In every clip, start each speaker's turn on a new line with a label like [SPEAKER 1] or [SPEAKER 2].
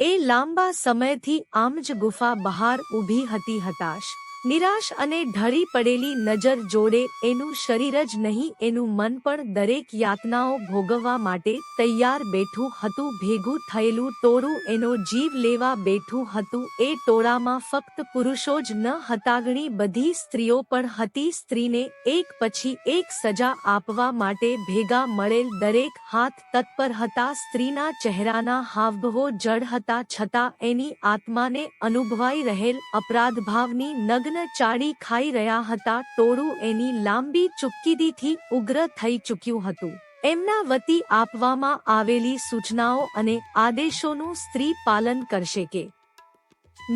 [SPEAKER 1] એ લાંબા સમયથી આમ જ ગુફા બહાર ઊભી હતી, હતાશ, નિરાશ અને ઢળી પડેલી નજર જોડે. એનું શરીર જ નહીં, એનું મન પણ દરેક યાતનાઓ ભોગવવા માટે તૈયાર બેઠું હતું. ભેગું થયેલું ટોળું એનો જીવ લેવા બેઠું હતું. એ ટોળામાં ફક્ત પુરુષો જ ન હતા, ઘણી બધી સ્ત્રીઓ પણ હતી. સ્ત્રીને એક પછી એક સજા આપવા માટે ભેગા મળેલ દરેક હાથ તત્પર હતા. સ્ત્રીના ચહેરાના હાવભાવો જડ હતા, છતાં એની આત્માને અનુભવાઈ રહેલ અપરાધભાવની નગ્ન ચાડી ખાઈ રહ્યા હતા. ટોળું એની લાંબી ચુપકીદીથી ઉગ્ર થઈ ચૂક્યું હતું. એમના વતી આપવામાં આવેલી સૂચનાઓ અને આદેશોનું સ્ત્રી પાલન કરશે કે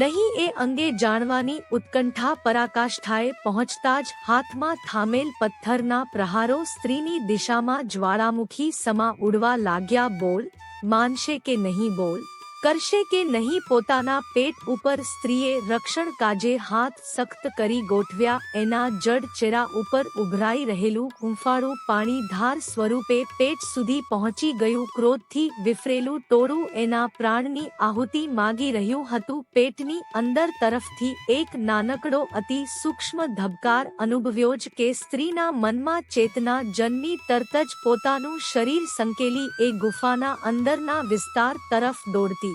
[SPEAKER 1] નહીં એ અંગે જાણવાની ઉત્કંઠા પરાકાષ્ઠાએ પહોંચતા જ હાથમાં થામેલ પથ્થરના પ્રહારો સ્ત્રીની દિશામાં જ્વાળામુખી સમા ઉડવા લાગ્યા. બોલ, માનશે કે નહીં? બોલ, કરશે કે નહીં? પોતાના પેટ ઉપર સ્ત્રીએ રક્ષણ કાજે હાથ સખ્ત કરી ગોઠવ્યા. એના જડ ચહેરા ઉપર ઉભરાઈ રહેલું હૂંફાળું પાણી ધાર સ્વરૂપે પેટ સુધી પહોંચી ગયું. ક્રોધથી વિફરેલું ટોળું એના પ્રાણની આહુતિ માગી રહ્યું હતું. પેટની અંદર તરફથી એક નાનકડો અતિ સૂક્ષ્મ ધબકાર અનુભવ્યો જ કે સ્ત્રીના મનમાં ચેતના જન્મી. તરત જ પોતાનું શરીર સંકેલી એ ગુફાના અંદરના વિસ્તાર તરફ દોડતી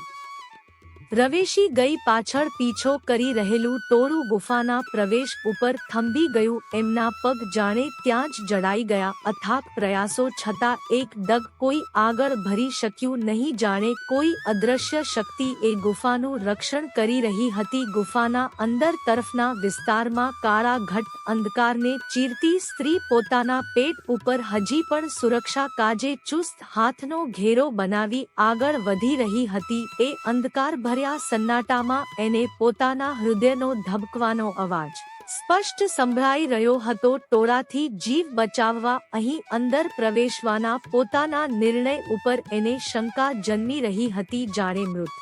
[SPEAKER 1] રવેશી ગઈ. પાછળ પીછો કરી રહેલું ટોળું ગુફાના પ્રવેશ ઉપર થંભી ગયું. એમના પગ જાણે ત્યાં જ જડાઈ ગયા. અથાક પ્રયાસો છતાં એક ડગ કોઈ આગળ ભરી શક્યું નહીં. જાણે કોઈ અદ્રશ્ય શક્તિ એ ગુફાનું રક્ષણ કરી રહી હતી. ગુફાના અંદર તરફના વિસ્તારમાં કાળા ઘટ અંધકારને ચીરતી સ્ત્રી પોતાના પેટ ઉપર હજી પણ સુરક્ષા કાજે ચુસ્ત હાથનો ઘેરો બનાવી આગળ વધી રહી હતી. એ અંધકાર ભર્યા સન્નાટામાં એને પોતાના હૃદયનો ધબકવાનો અવાજ સ્પષ્ટ સંભળાઈ રહ્યો હતો. ટોળાથી જીવ બચાવવા અહીં અંદર પ્રવેશવાના પોતાના નિર્ણય ઉપર એને શંકા જન્મી રહી હતી. જાણે મૃત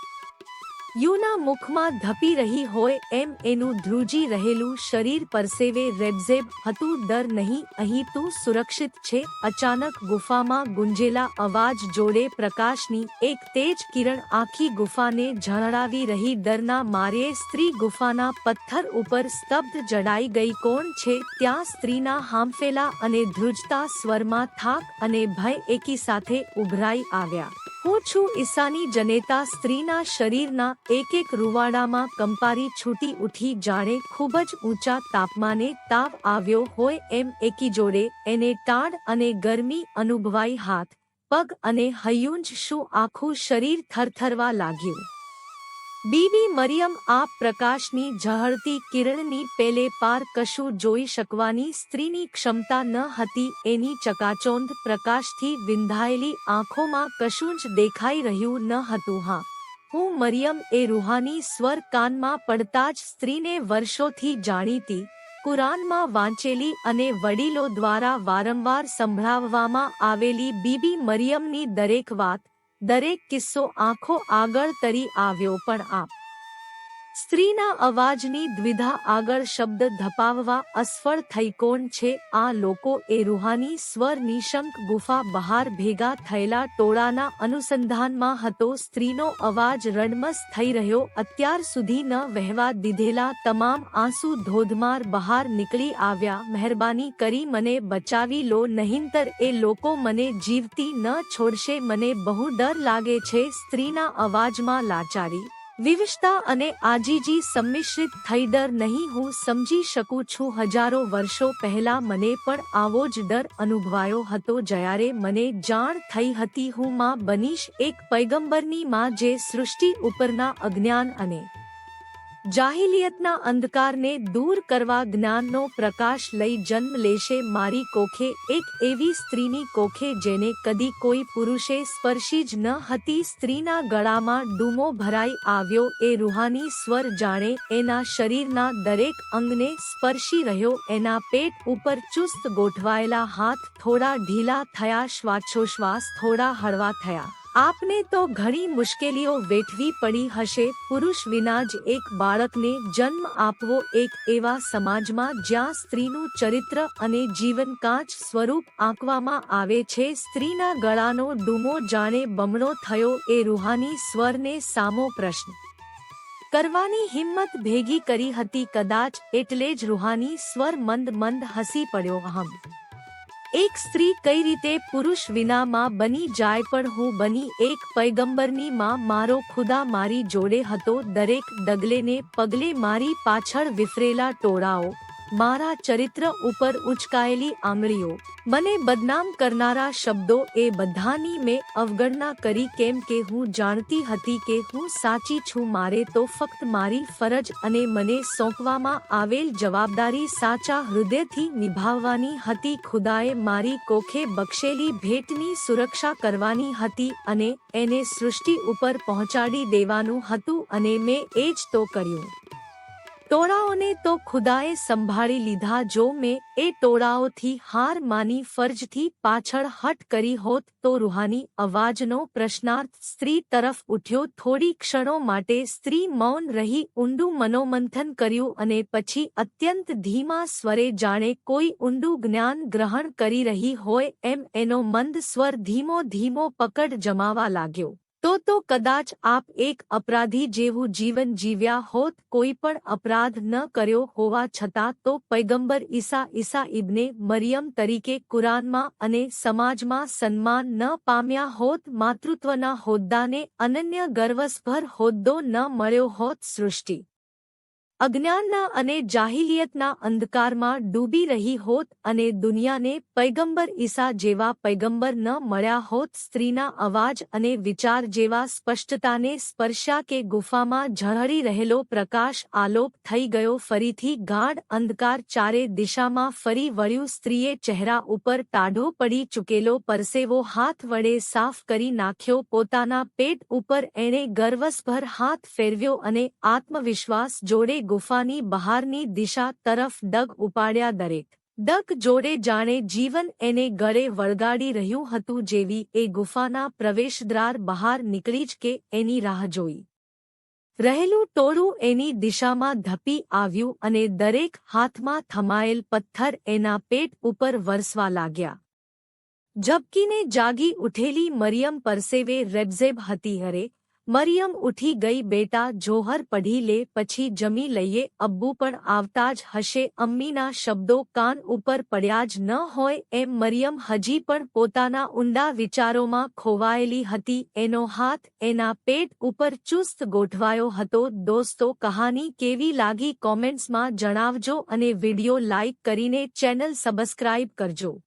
[SPEAKER 1] યુના મુખમાં ધપી રહી હોય એમ એનું ધ્રુજી રહેલું શરીર પરસેવે રેબઝેબ હતું. ડર નહીં, અહીં તું સુરક્ષિત છે. અચાનક ગુફામાં ગુંજેલા અવાજ જોડે પ્રકાશની એક તેજ કિરણ આખી ગુફાને ઝળાવી રહી. ડરના માર્યે સ્ત્રી ગુફાના પથ્થર ઉપર સ્તબ્ધ જડાઈ ગઈ. કોણ છે ત્યાં? સ્ત્રીના હાંફેલા અને ધ્રુજતા સ્વરમાં થાક અને ભય એકી સાથે ઉભરાઈ આવ્યા. હું છું ઈસાની જનેતા. સ્ત્રીના શરીરના એક એક રૂવાડામાં કંપારી છૂટી ઉઠી. જાણે ખૂબ જ ઊંચા તાપમાને તાવ આવ્યો હોય એમ એકી જોડે એને ટાઢ અને ગરમી અનુભવાઈ. હાથ, પગ અને હૈયું જ શું આખું શરીર થરથરવા લાગ્યું. બીબી મરિયમ આ પ્રકાશની ઝળહળતી કિરણની પેલે પાર કશું જોઈ શકવાની સ્ત્રીની ક્ષમતા ન હતી. એની ચકાચોંધ પ્રકાશથી વિંધાયેલી આંખોમાં કશું જ દેખાઈ રહ્યું ન હતું. હા, હું મરિયમ. એ રૂહાની સ્વર કાનમાં પડતા જ સ્ત્રીને વર્ષોથી જાણીતી, કુરાનમાં વાંચેલી અને વડીલો દ્વારા વારંવાર સંભળાવવામાં આવેલી બીબી મરિયમની દરેક વાત, દરેક કિસ્સો આંખો આગળ તરી આવ્યો. પણ આ સ્ત્રીના અવાજની દ્વિધા આગળ શબ્દ ધપાવવા અસફળ થઈ. કોણ છે આ લોકો? એ રૂહાની સ્વર નિશંક ગુફા બહાર ભેગા થયેલા ટોળાના અનુસંધાનમાં હતો. સ્ત્રીનો અવાજ રડમસ થઈ રહ્યો. અત્યાર સુધી ન વહેવા દીધેલા તમામ આંસુ ધોધમાર બહાર નીકળી આવ્યા. મહેરબાની કરી મને બચાવી લો, નહીંતર એ લોકો મને જીવતી ન છોડશે. મને બહુ ડર લાગે છે. સ્ત્રીના અવાજમાં લાચારી, વિવશતા અને આજીજી સંમિશ્રિત થઈ. ડર નહીં, હું સમજી શકું છું. હજારો વર્ષો પહેલા મને પણ આવો જ ડર અનુભવાયો હતો. જ્યારે મને જાણ થઈ હતી હું માં બનીશ, એક પૈગંબરની માં જે સૃષ્ટિ ઉપરના અજ્ઞાન અને જાહિલિયતના અંધકારને દૂર કરવા જ્ઞાનનો પ્રકાશ લઈ જન્મ લેશે. મારી કોખે એક એવી સ્ત્રીની કોખે જેને કદી કોઈ પુરુષે સ્પર્શી જ ન હતી. સ્ત્રીના ગળામાં ડૂમો ભરાઈ આવ્યો. એ રૂહાની સ્વર જાણે એના શરીરના દરેક અંગને સ્પર્શી રહ્યો. એના પેટ ઉપર ચુસ્ત ગોઠવાયેલા હાથ થોડા ઢીલા થયા, શ્વાસોશ્વાસ થોડા હળવા થયા. આપને તો ઘણી મુશ્કેલીઓ વેઠવી પડી હશે. પુરુષ વિના જ એક બાળકને જન્મ આપવો, એક એવા સમાજમાં જ્યાં સ્ત્રીનું ચરિત્ર અને જીવન કાચ સ્વરૂપ આંકવામાં આવે છે. સ્ત્રીના ગળાનો ડૂમો જાણે બમણો થયો એ રૂહાની સ્વરને સામો પ્રશ્ન કરવાની હિંમત ભેગી કરી હતી. કદાચ એટલે જ રૂહાની સ્વર મંદ મંદ હસી પડ્યો. એક સ્ત્રી કઈ રીતે પુરુષ વિના માં બની જાય, પણ હું બની એક પૈગંબરની માં. મારો ખુદા મારી જોડે હતો દરેક ડગલે ને પગલે. મારી પાછળ વિફરેલા ટોળાઓ, મારા ચરિત્ર ઉપર ઉંચકાયેલી આંગળીઓ, મને બદનામ કરનારા શબ્દો, એ બધાની મેં અવગણના કરી. કેમ કે હું જાણતી હતી કે હું સાચી છું. મારે તો ફક્ત મારી ફરજ અને મને સોંપવામાં આવેલ જવાબદારી સાચા હૃદયથી નિભાવવાની હતી. ખુદાએ મારી કોખે બક્ષેલી ભેટની સુરક્ષા કરવાની હતી અને એને સૃષ્ટિ ઉપર પહોંચાડી દેવાનું હતું, અને મેં એ જ તો કર્યું. ટોળાઓને તો ખુદાએ સંભાળી લીધા. જો મેં એ ટોળાઓથી હાર માની ફરજથી પાછળ હટ કરી હોત તો રૂહાની અવાજનો પ્રશ્નાર્થ સ્ત્રી તરફ ઉઠ્યો. થોડી ક્ષણો માટે સ્ત્રી મૌન રહી, ઊંડું મનોમંથન કર્યું અને પછી અત્યંત ધીમા સ્વરે, જાણે કોઈ ઊંડું જ્ઞાન ગ્રહણ કરી રહી હોય એમ, એનો મંદ સ્વર ધીમો ધીમો પકડ જમાવા લાગ્યો. તો કદાચ આપ એક અપરાધી જેવું જીવન જીવ્યા હોત, કોઈ પણ અપરાધ ન કર્યો હોવા છતાં. તો પૈગંબર ઈસા ઇબ્ને મરિયમ તરીકે કુરાનમાં અને સમાજમાં સન્માન ન પામ્યા હોત, માતૃત્વના હોદ્દાને અનન્ય ગર્વસભર હોદ્દો ન મળ્યો હોત, સૃષ્ટિ અજ્ઞાનના અને જાહિલિયતના અંધકારમાં ડૂબી રહી હોત અને દુનિયાને પૈગંબર ઈસા જેવા પૈગંબર ન મળ્યા હોત. સ્ત્રીના અવાજ અને વિચાર જેવા સ્પષ્ટતાને સ્પર્શ્યા કે ગુફામાં ઝળહળી રહેલો પ્રકાશ આલોપ થઈ ગયો. ફરીથી ગાઢ અંધકાર ચારે દિશામાં ફરી વળ્યું. સ્ત્રીએ ચહેરા ઉપર ટાઢો પડી ચૂકેલો પરસેવો હાથ વડે સાફ કરી નાખ્યો. પોતાના પેટ ઉપર એણે ગર્વસભર હાથ ફેરવ્યો અને આત્મવિશ્વાસ જોડે ગુફાની બહારની દિશા તરફ ડગ ઉપાડ્યા. દરેક ડગ જોડે જાણે જીવન એને ગળે વળગાડી રહ્યું હતું. જેવી એ ગુફાના પ્રવેશદ્વાર બહાર નીકળી જ કે એની રાહ જોઈ રહેલું ટોળું એની દિશામાં ધપી આવ્યું અને દરેક હાથમાં થમાયેલ પથ્થર એના પેટ ઉપર વરસવા લાગ્યા. ઝબકીને જાગી ઉઠેલી મરિયમ પરસેવે રેબઝેબ હતી. અરે મરિયમ ઉઠી ગઈ. બેટા જોહર પઢી લે, પછી જમી લઈએ. અબ્બુ પણ આવતા જ હશે. અમ્મીના શબ્દો કાન ઉપર પડ્યા જ ન હોય એમ મરિયમ હજી પણ પોતાના ઊંડા વિચારોમાં ખોવાયેલી હતી. એનો હાથ એના પેટ ઉપર ચુસ્ત ગોઠવાયો હતો. દોસ્તો, કહાની કેવી લાગી કોમેન્ટ્સમાં જણાવજો અને વિડિયો લાઇક કરીને ચેનલ સબસ્ક્રાઇબ કરજો.